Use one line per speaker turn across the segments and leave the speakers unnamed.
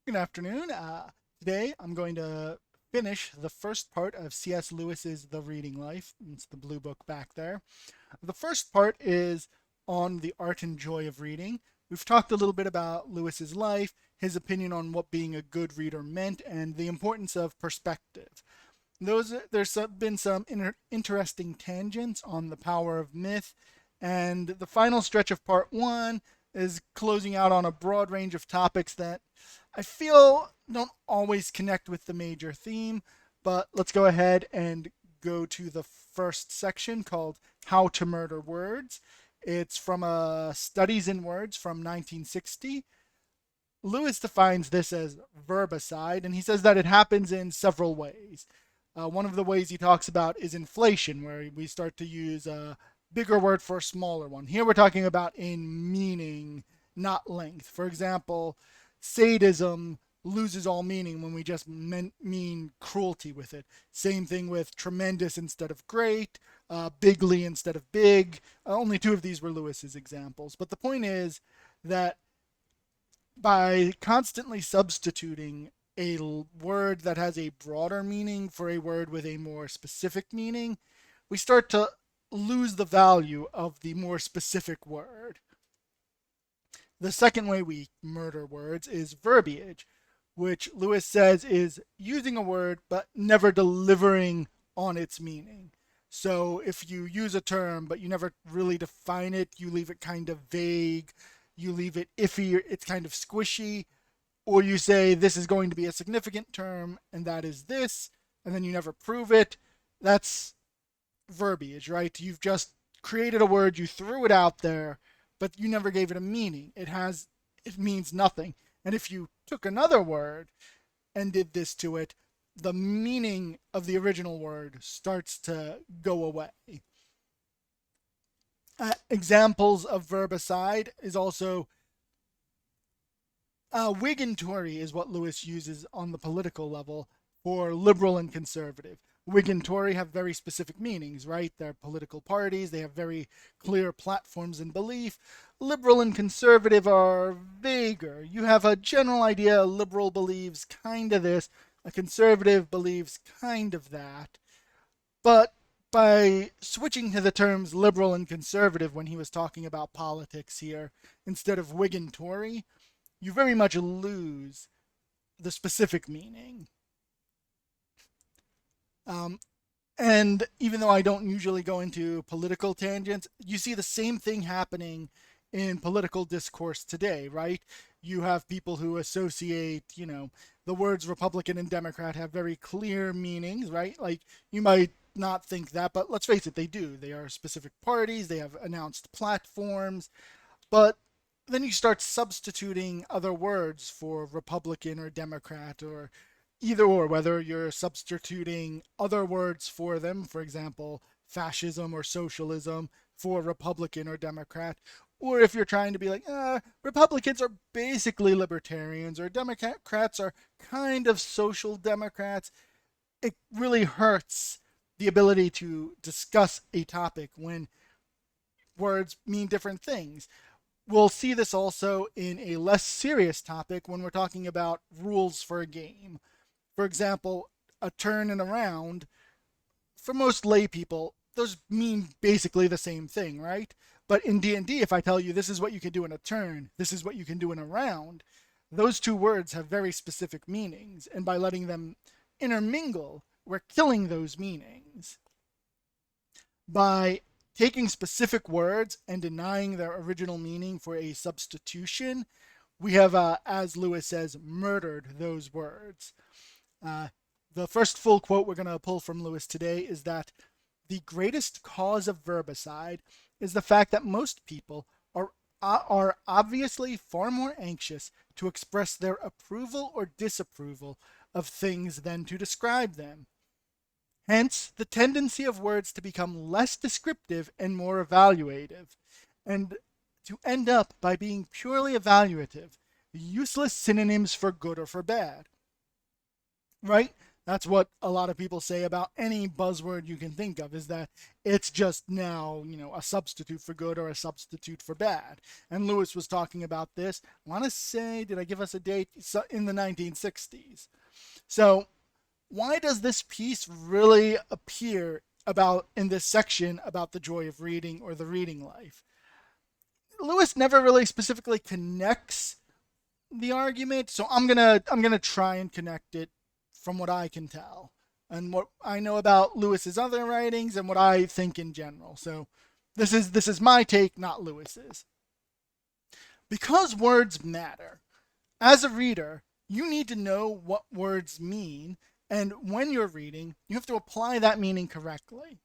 Good afternoon. Today I'm going to finish the first part of C.S. Lewis's The Reading Life. It's the blue book back there. The first part is on the art and joy of reading. We've talked a little bit about Lewis's life, his opinion on what being a good reader meant, and the importance of perspective. There's been some interesting tangents on the power of myth, and the final stretch of part one is closing out on a broad range of topics that I feel don't always connect with the major theme. But let's go ahead and go to the first section called How to Murder Words. It's from Studies in Words from 1960. Lewis defines this as verbicide, and he says that it happens in several ways. One of the ways he talks about is inflation, where we start to use a bigger word for a smaller one. Here we're talking about in meaning, not length. For example, sadism loses all meaning when we just mean cruelty with it. Same thing with tremendous instead of great, bigly instead of big. Only two of these were Lewis's examples. But the point is that by constantly substituting a word that has a broader meaning for a word with a more specific meaning, we start to lose the value of the more specific word. The second way we murder words is verbiage, which Lewis says is using a word but never delivering on its meaning. So if you use a term but you never really define it, you leave it kind of vague, you leave it iffy, it's kind of squishy, or you say this is going to be a significant term and that is this, and then you never prove it, that's verbiage, right? You've just created a word, you threw it out there, but you never gave it a meaning. It means nothing. And if you took another word and did this to it, the meaning of the original word starts to go away. Examples of verbicide is also Whig and Tory is what Lewis uses on the political level for liberal and conservative. Whig and Tory have very specific meanings, right? They're political parties, they have very clear platforms and belief. Liberal and conservative are vaguer. You have a general idea, a liberal believes kind of this, a conservative believes kind of that. But by switching to the terms liberal and conservative when he was talking about politics here, instead of Whig and Tory, you very much lose the specific meaning. Um, and even though I don't usually go into political tangents, you see the same thing happening in political discourse today, right? You have people who associate, the words Republican and Democrat have very clear meanings, right? Like you might not think that, but let's face it, they do. They are specific parties, they have announced platforms, but then you start substituting other words for Republican or Democrat or either or, whether you're substituting other words for them, for example, fascism or socialism for Republican or Democrat, or if you're trying to be like, Republicans are basically libertarians or Democrats are kind of social democrats, it really hurts the ability to discuss a topic when words mean different things. We'll see this also in a less serious topic when we're talking about rules for a game. For example, a turn and a round, for most lay people, those mean basically the same thing, right? But in D&D, if I tell you this is what you can do in a turn, this is what you can do in a round, those two words have very specific meanings. And by letting them intermingle, we're killing those meanings. By taking specific words and denying their original meaning for a substitution, we have, as Lewis says, murdered those words. Uh, the first full quote we're going to pull from Lewis today is that the greatest cause of verbicide is the fact that most people are obviously far more anxious to express their approval or disapproval of things than to describe them. Hence, the tendency of words to become less descriptive and more evaluative, and to end up by being purely evaluative, useless synonyms for good or for bad. Right? That's what a lot of people say about any buzzword you can think of, is that it's just now, a substitute for good or a substitute for bad. And Lewis was talking about this. I want to say, did I give us a date? In the 1960s. So why does this piece really appear about in this section about the joy of reading or the reading life? Lewis never really specifically connects the argument, so I'm gonna try and connect it from what I can tell and what I know about Lewis's other writings and what I think in general. So this is my take, not Lewis's. Because words matter. As a reader, you need to know what words mean, and when you're reading, you have to apply that meaning correctly.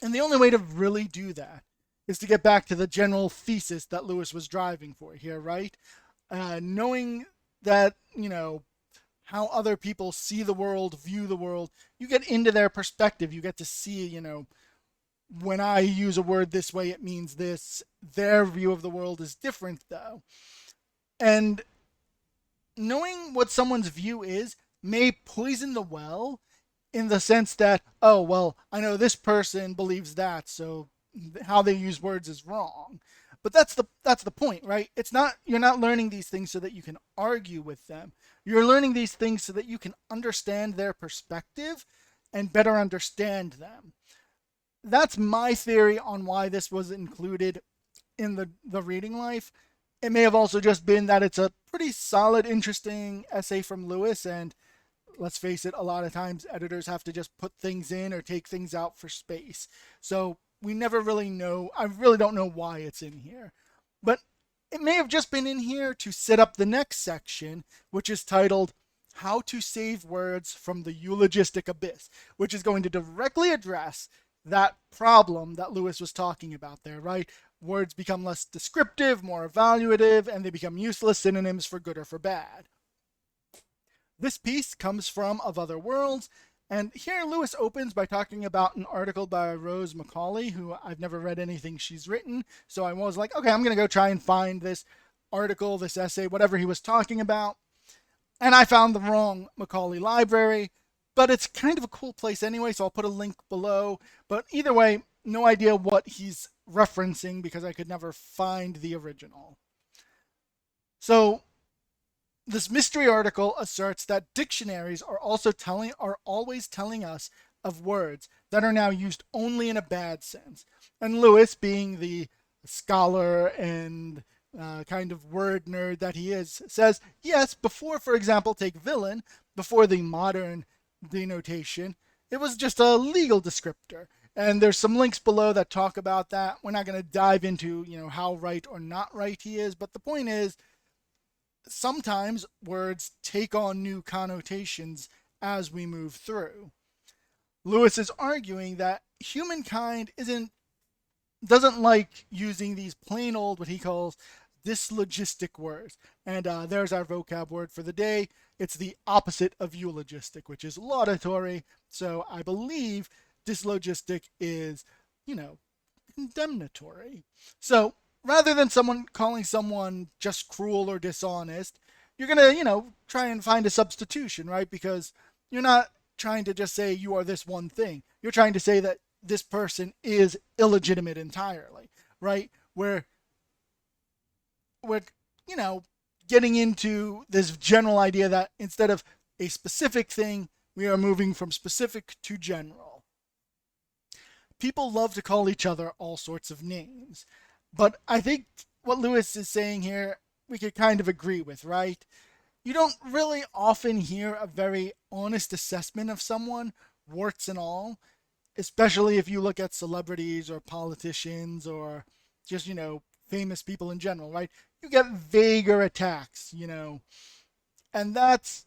And the only way to really do that is to get back to the general thesis that Lewis was driving for here, right? Knowing that, how other people see the world, view the world, you get into their perspective. You get to see, when I use a word this way, it means this. Their view of the world is different, though. And knowing what someone's view is may poison the well in the sense that, oh, well, I know this person believes that, so how they use words is wrong. But that's the point, right? It's not You're not learning these things so that you can argue with them. You're learning these things so that you can understand their perspective and better understand them. That's my theory on why this was included in the reading life. It may have also just been that it's a pretty solid, interesting essay from Lewis, and let's face it, a lot of times editors have to just put things in or take things out for space. So we never really know. I really don't know why it's in here. But it may have just been in here to set up the next section, which is titled How to Save Words from the Eulogistic Abyss, which is going to directly address that problem that Lewis was talking about there, right? Words become less descriptive, more evaluative, and they become useless synonyms for good or for bad. This piece comes from Of Other Worlds, and here Lewis opens by talking about an article by Rose Macaulay, who I've never read anything she's written, so I was like, okay, I'm going to go try and find this article, this essay, whatever he was talking about. And I found the wrong Macaulay library, but it's kind of a cool place anyway, so I'll put a link below. But either way, no idea what he's referencing because I could never find the original. So this mystery article asserts that dictionaries are always telling us of words that are now used only in a bad sense. And Lewis, being the scholar and kind of word nerd that he is, says, yes, before, for example, take villain, before the modern denotation, it was just a legal descriptor. And there's some links below that talk about that. We're not going to dive into, how right or not right he is, but the point is, sometimes words take on new connotations as we move through. Lewis is arguing that humankind doesn't like using these plain old, what he calls dyslogistic words. And there's our vocab word for the day. It's the opposite of eulogistic, which is laudatory. So I believe dyslogistic is, condemnatory. So rather than calling someone just cruel or dishonest, you're going to, try and find a substitution, right? Because you're not trying to just say you are this one thing. You're trying to say that this person is illegitimate entirely, right? We're getting into this general idea that instead of a specific thing, we are moving from specific to general. People love to call each other all sorts of names. But I think what Lewis is saying here, we could kind of agree with, right? You don't really often hear a very honest assessment of someone, warts and all, especially if you look at celebrities or politicians or just, famous people in general, right? You get vaguer attacks, and that's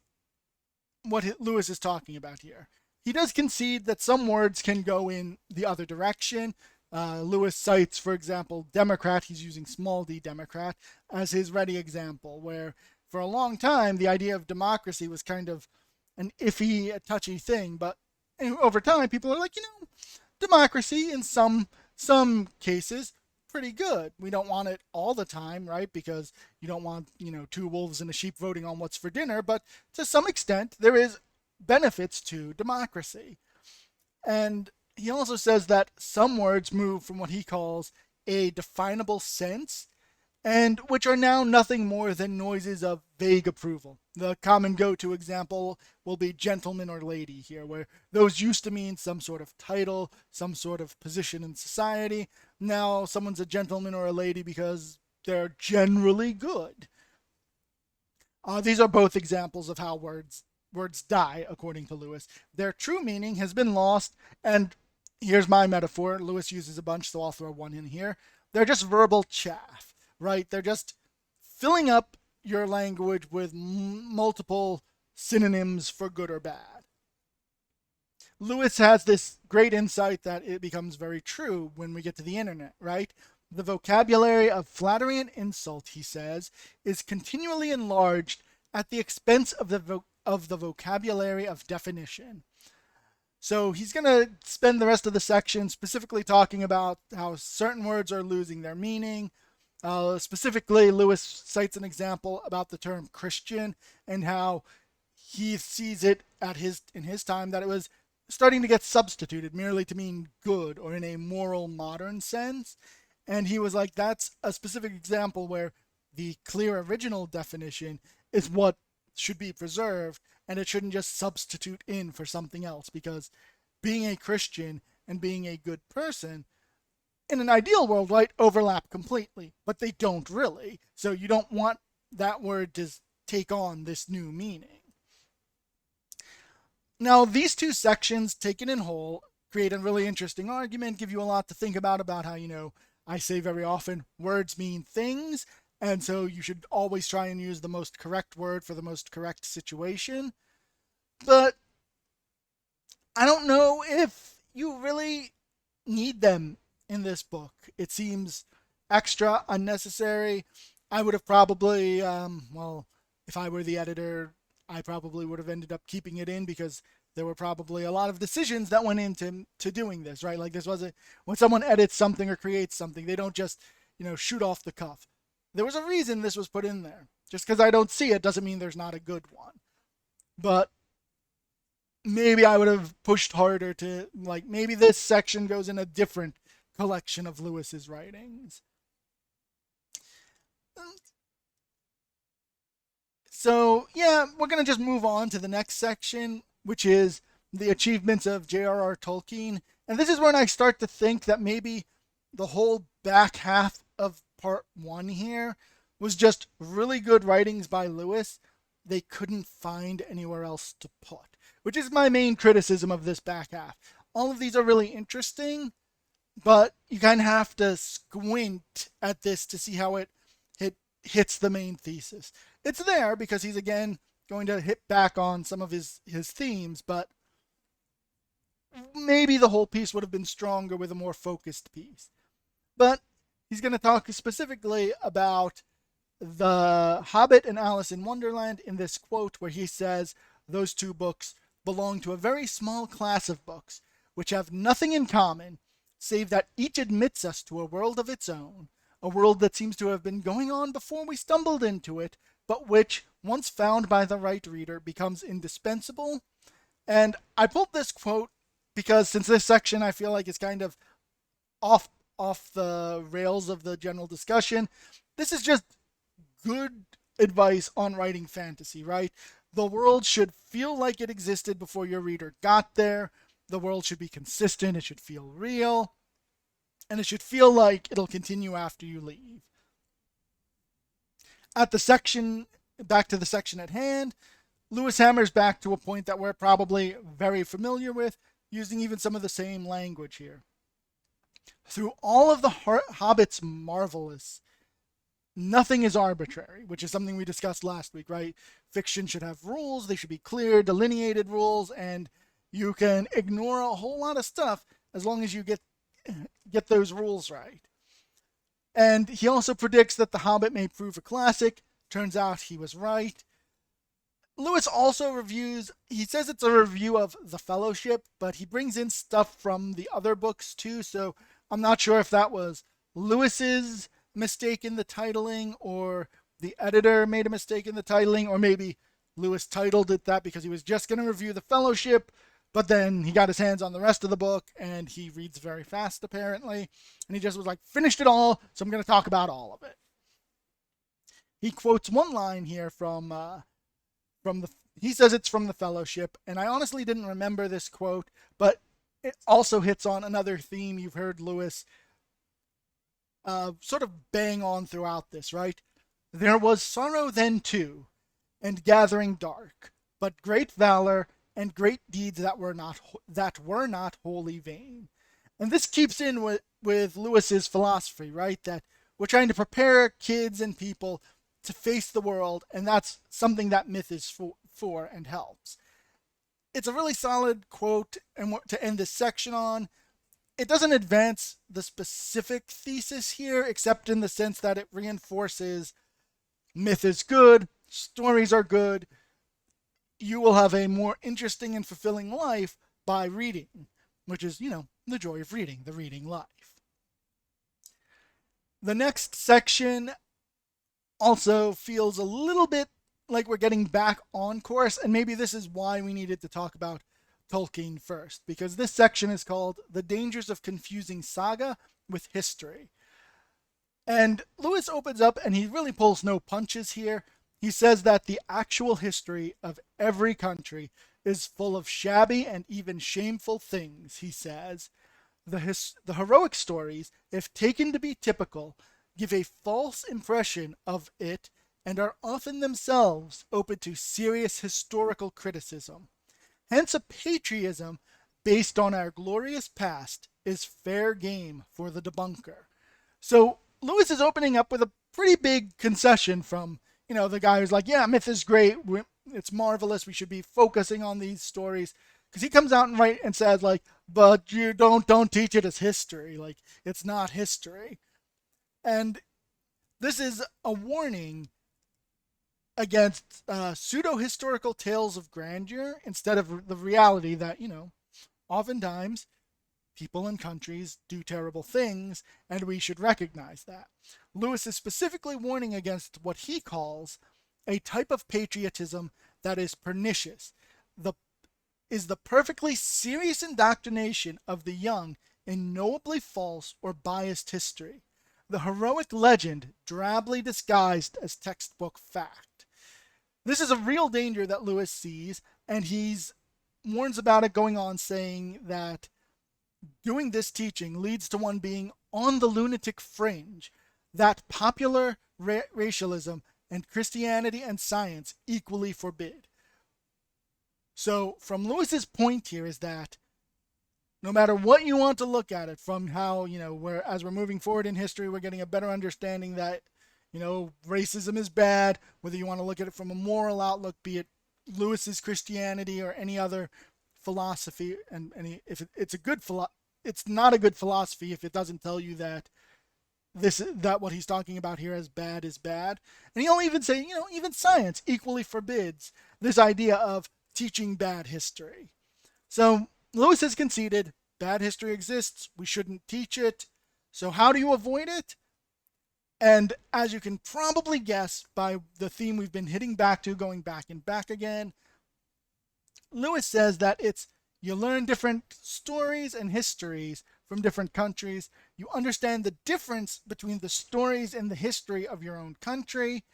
what Lewis is talking about here. He does concede that some words can go in the other direction. Lewis cites, for example, Democrat. He's using small d Democrat as his ready example, where for a long time the idea of democracy was kind of an iffy, a touchy thing. But over time, people are like, democracy in some cases pretty good. We don't want it all the time, right? Because you don't want, two wolves and a sheep voting on what's for dinner. But to some extent, there is benefits to democracy. And he also says that some words move from what he calls a definable sense, and which are now nothing more than noises of vague approval. The common go-to example will be gentleman or lady here, where those used to mean some sort of title, some sort of position in society. Now someone's a gentleman or a lady because they're generally good. These are both examples of how words die, according to Lewis. Their true meaning has been lost, and here's my metaphor. Lewis uses a bunch, so I'll throw one in here. They're just verbal chaff, right? They're just filling up your language with multiple synonyms for good or bad. Lewis has this great insight that it becomes very true when we get to the internet, right? The vocabulary of flattery and insult, he says, is continually enlarged at the expense of the vocabulary of definition. So he's going to spend the rest of the section specifically talking about how certain words are losing their meaning. Specifically, Lewis cites an example about the term Christian and how he sees it in his time that it was starting to get substituted merely to mean good or in a moral modern sense. And he was like, that's a specific example where the clear original definition is what should be preserved, and it shouldn't just substitute in for something else, because being a Christian and being a good person in an ideal world, right, overlap completely, but they don't really. So you don't want that word to take on this new meaning. Now, these two sections, taken in whole, create a really interesting argument, give you a lot to think about how, I say very often, words mean things, and so you should always try and use the most correct word for the most correct situation. But I don't know if you really need them in this book. It seems extra unnecessary. I would have probably, if I were the editor, I probably would have ended up keeping it in, because there were probably a lot of decisions that went into doing this, right? Like, this wasn't, when someone edits something or creates something, they don't just, shoot off the cuff. There was a reason this was put in there. Just because I don't see it doesn't mean there's not a good one. But maybe I would have pushed harder to, maybe this section goes in a different collection of Lewis's writings. So, yeah, we're going to just move on to the next section, which is the achievements of J.R.R. Tolkien. And this is when I start to think that maybe the whole back half of part 1 here was just really good writings by Lewis they couldn't find anywhere else to put, which is my main criticism of this back half. All of these are really interesting, but you kind of have to squint at this to see how it hits the main thesis. It's there because he's, again, going to hit back on some of his themes, but maybe the whole piece would have been stronger with a more focused piece. But he's going to talk specifically about The Hobbit and Alice in Wonderland in this quote where he says those two books belong to a very small class of books which have nothing in common save that each admits us to a world of its own, a world that seems to have been going on before we stumbled into it, but which, once found by the right reader, becomes indispensable. And I pulled this quote because since this section I feel like is kind of off the rails of the general discussion, this is just good advice on writing fantasy, right? The world should feel like it existed before your reader got there. The world should be consistent. It should feel real. And it should feel like it'll continue after you leave. Back to the section at hand, Lewis hammers back to a point that we're probably very familiar with, using even some of the same language here. Through all of the Hobbit's marvelous, nothing is arbitrary, which is something we discussed last week, right? Fiction should have rules. They should be clear, delineated rules, and you can ignore a whole lot of stuff as long as you get those rules right. And he also predicts that The Hobbit may prove a classic. Turns out he was right. Lewis also he says it's a review of The Fellowship, but he brings in stuff from the other books too, so I'm not sure if that was Lewis's mistake in the titling, or the editor made a mistake in the titling, or maybe Lewis titled it that because he was just going to review the Fellowship, but then he got his hands on the rest of the book, and he reads very fast, apparently. And he just was like, finished it all, so I'm going to talk about all of it. He quotes one line here from the. He says it's from the Fellowship, and I honestly didn't remember this quote, but it also hits on another theme you've heard Lewis sort of bang on throughout this, right? There was sorrow then too, and gathering dark, but great valor and great deeds that were not wholly vain. And this keeps in with Lewis's philosophy, right? That we're trying to prepare kids and people to face the world, and that's something that myth is for and helps. It's a really solid quote and to end this section on. It doesn't advance the specific thesis here, except in the sense that it reinforces myth is good, stories are good, you will have a more interesting and fulfilling life by reading, which is, the joy of reading, the reading life. The next section also feels a little bit like we're getting back on course, and maybe this is why we needed to talk about Tolkien first, because this section is called The Dangers of Confusing Saga with History. And Lewis opens up and he really pulls no punches here. He says that the actual history of every country is full of shabby and even shameful things, he says. The heroic stories, if taken to be typical, give a false impression of it and are often themselves open to serious historical criticism. Hence, a patriotism based on our glorious past is fair game for the debunker. So Lewis is opening up with a pretty big concession from, the guy who's like, yeah, myth is great, it's marvelous, we should be focusing on these stories. Because he comes out and says, like, but you don't teach it as history, like, it's not history. And this is a warning against pseudo-historical tales of grandeur instead of the reality that, oftentimes people and countries do terrible things, and we should recognize that. Lewis is specifically warning against what he calls a type of patriotism that is pernicious, is the perfectly serious indoctrination of the young in knowably false or biased history, the heroic legend drably disguised as textbook fact. This is a real danger that Lewis sees, and he's warns about it, going on saying that doing this teaching leads to one being on the lunatic fringe, that popular racialism and Christianity and science equally forbid. So, from Lewis's point here is that no matter what you want to look at it, from how, as we're moving forward in history, we're getting a better understanding that, racism is bad, whether you want to look at it from a moral outlook, be it Lewis's Christianity or any other philosophy, and if it's a good it's not a good philosophy if it doesn't tell you that that what he's talking about here as bad is bad. And he'll even say, even science equally forbids this idea of teaching bad history. So Lewis has conceded bad history exists, we shouldn't teach it. So how do you avoid it? And as you can probably guess by the theme we've been hitting back to, going back and back again, Lewis says that you learn different stories and histories from different countries. You understand the difference between the stories and the history of your own country.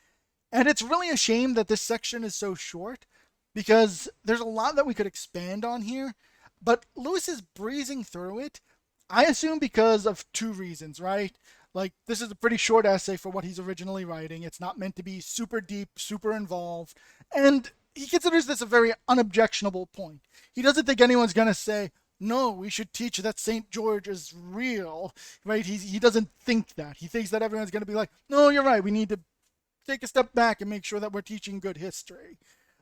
And it's really a shame that this section is so short, because there's a lot that we could expand on here. But Lewis is breezing through it, I assume because of two reasons, right? Like, this is a pretty short essay for what he's originally writing. It's not meant to be super deep, super involved. And he considers this a very unobjectionable point. He doesn't think anyone's going to say, no, we should teach that St. George is real, right? He doesn't think that. He thinks that everyone's going to be like, no, you're right, we need to take a step back and make sure that we're teaching good history.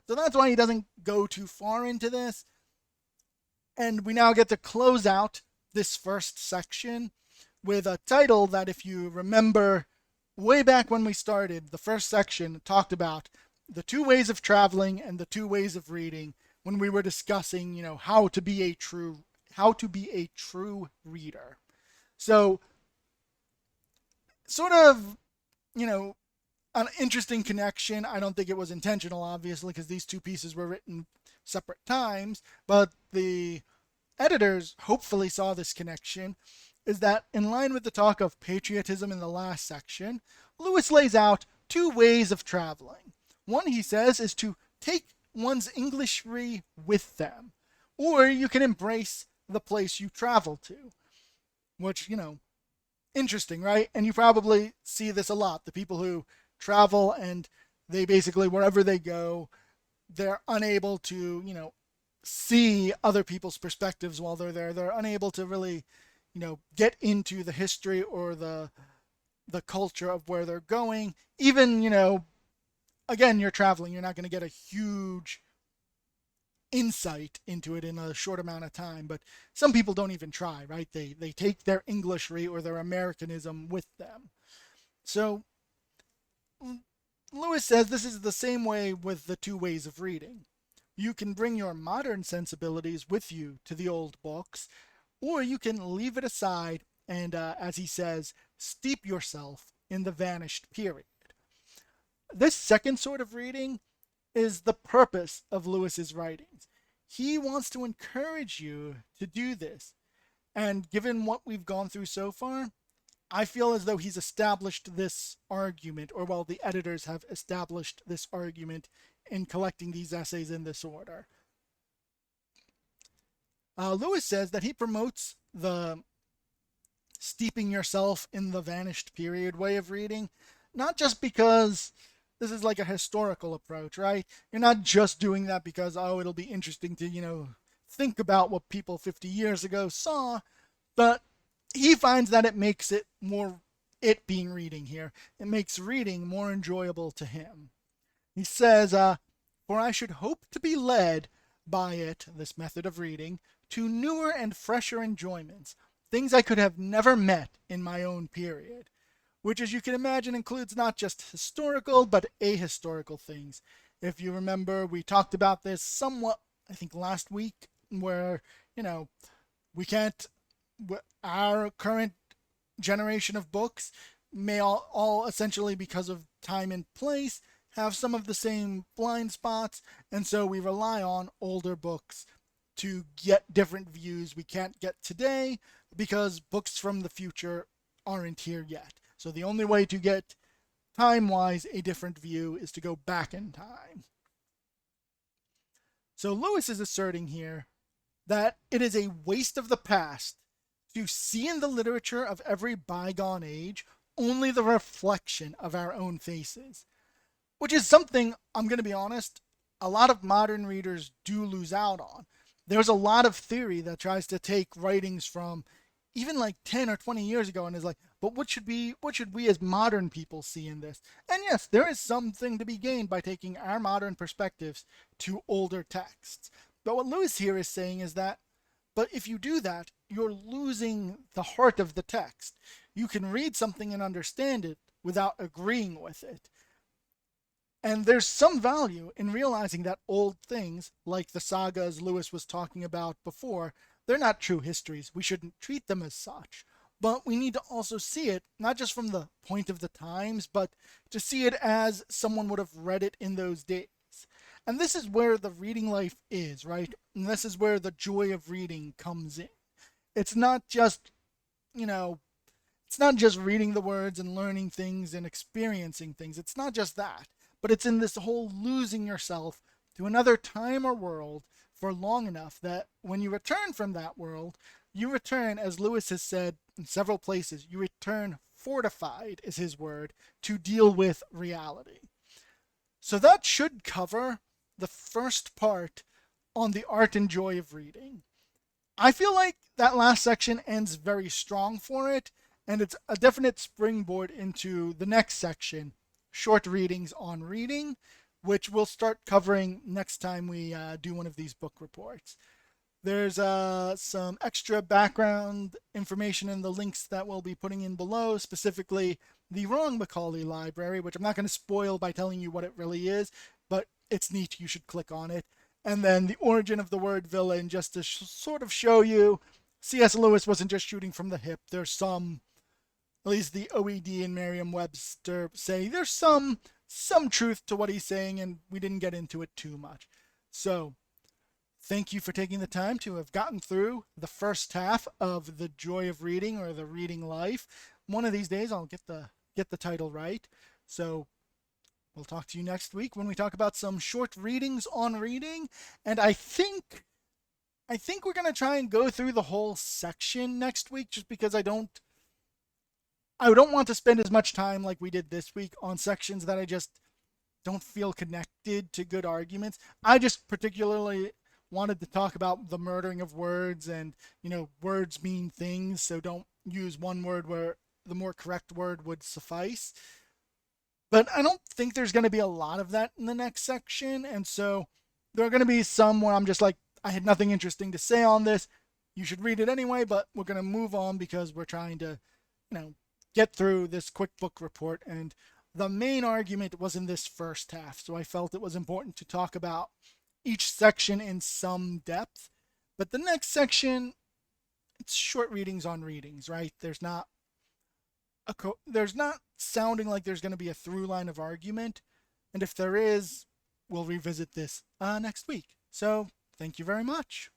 So that's why he doesn't go too far into this. And we now get to close out this first section with a title that, if you remember way back when we started, the first section talked about the two ways of traveling and the two ways of reading when we were discussing, how to be a true reader. So, sort of, An interesting connection. I don't think it was intentional, obviously, because these two pieces were written separate times, but the editors hopefully saw this connection. Is that in line with the talk of patriotism in the last section, Lewis lays out two ways of traveling. One, he says, is to take one's Englishry with them, or you can embrace the place you travel to, which, interesting, right? And you probably see this a lot. The people who travel and they basically, wherever they go, they're unable to, see other people's perspectives while they're there. They're unable to really, get into the history or the culture of where they're going. Even, again, you're traveling, you're not going to get a huge insight into it in a short amount of time, but some people don't even try, right? They take their Englishry or their Americanism with them. So Lewis says this is the same way with the two ways of reading. You can bring your modern sensibilities with you to the old books, or you can leave it aside and, as he says, steep yourself in the vanished period. This second sort of reading is the purpose of Lewis's writings. He wants to encourage you to do this. And given what we've gone through so far, I feel as though he's established this argument, or well, the editors have established this argument in collecting these essays in this order. Lewis says that he promotes the steeping yourself in the vanished period way of reading, not just because this is like a historical approach, right? You're not just doing that because, oh, it'll be interesting to, think about what people 50 years ago saw, but he finds that it makes it more, it being reading here, it makes reading more enjoyable to him. He says, for I should hope to be led by it, this method of reading, to newer and fresher enjoyments, things I could have never met in my own period, which, as you can imagine, includes not just historical but ahistorical things. If you remember, we talked about this somewhat, I think, last week, where, we can't, our current generation of books may all essentially, because of time and place, have some of the same blind spots, and so we rely on older books to get different views we can't get today because books from the future aren't here yet. So the only way to get time-wise a different view is to go back in time. So Lewis is asserting here that it is a waste of the past to see in the literature of every bygone age only the reflection of our own faces, which is something, I'm going to be honest, a lot of modern readers do lose out on. There's a lot of theory that tries to take writings from even like 10 or 20 years ago and is like, but what should we as modern people see in this? And yes, there is something to be gained by taking our modern perspectives to older texts. But what Lewis here is saying is that, but if you do that, you're losing the heart of the text. You can read something and understand it without agreeing with it. And there's some value in realizing that old things, like the sagas Lewis was talking about before, they're not true histories. We shouldn't treat them as such. But we need to also see it, not just from the point of the times, but to see it as someone would have read it in those days. And this is where the reading life is, right? And this is where the joy of reading comes in. It's not just, it's not just reading the words and learning things and experiencing things. It's not just that. But it's in this whole losing yourself to another time or world for long enough that when you return from that world, you return, as Lewis has said in several places, you return fortified, is his word, to deal with reality. So that should cover the first part on the art and joy of reading. I feel like that last section ends very strong for it, and it's a definite springboard into the next section, short readings on reading, which we'll start covering next time we do one of these book reports. There's some extra background information in the links that we'll be putting in below, specifically the Wrong Macaulay Library, which I'm not going to spoil by telling you what it really is, but it's neat. You should click on it. And then the origin of the word villain, just to sort of show you C.S. Lewis wasn't just shooting from the hip. There's some at least the OED and Merriam-Webster say there's some truth to what he's saying, and we didn't get into it too much. So thank you for taking the time to have gotten through the first half of The Joy of Reading, or The Reading Life. One of these days I'll get the title right. So we'll talk to you next week when we talk about some short readings on reading. And I think we're going to try and go through the whole section next week, just because I don't want to spend as much time like we did this week on sections that I just don't feel connected to good arguments. I just particularly wanted to talk about the murdering of words, and words mean things, so don't use one word where the more correct word would suffice. But I don't think there's going to be a lot of that in the next section, and so there are going to be some where I'm just like, I had nothing interesting to say on this. You should read it anyway, but we're going to move on because we're trying to, get through this quick book report. And the main argument was in this first half, so I felt it was important to talk about each section in some depth. But the next section, it's short readings on readings, right? There's not sounding like there's going to be a through line of argument, and if there is, we'll revisit this next week. So thank you very much.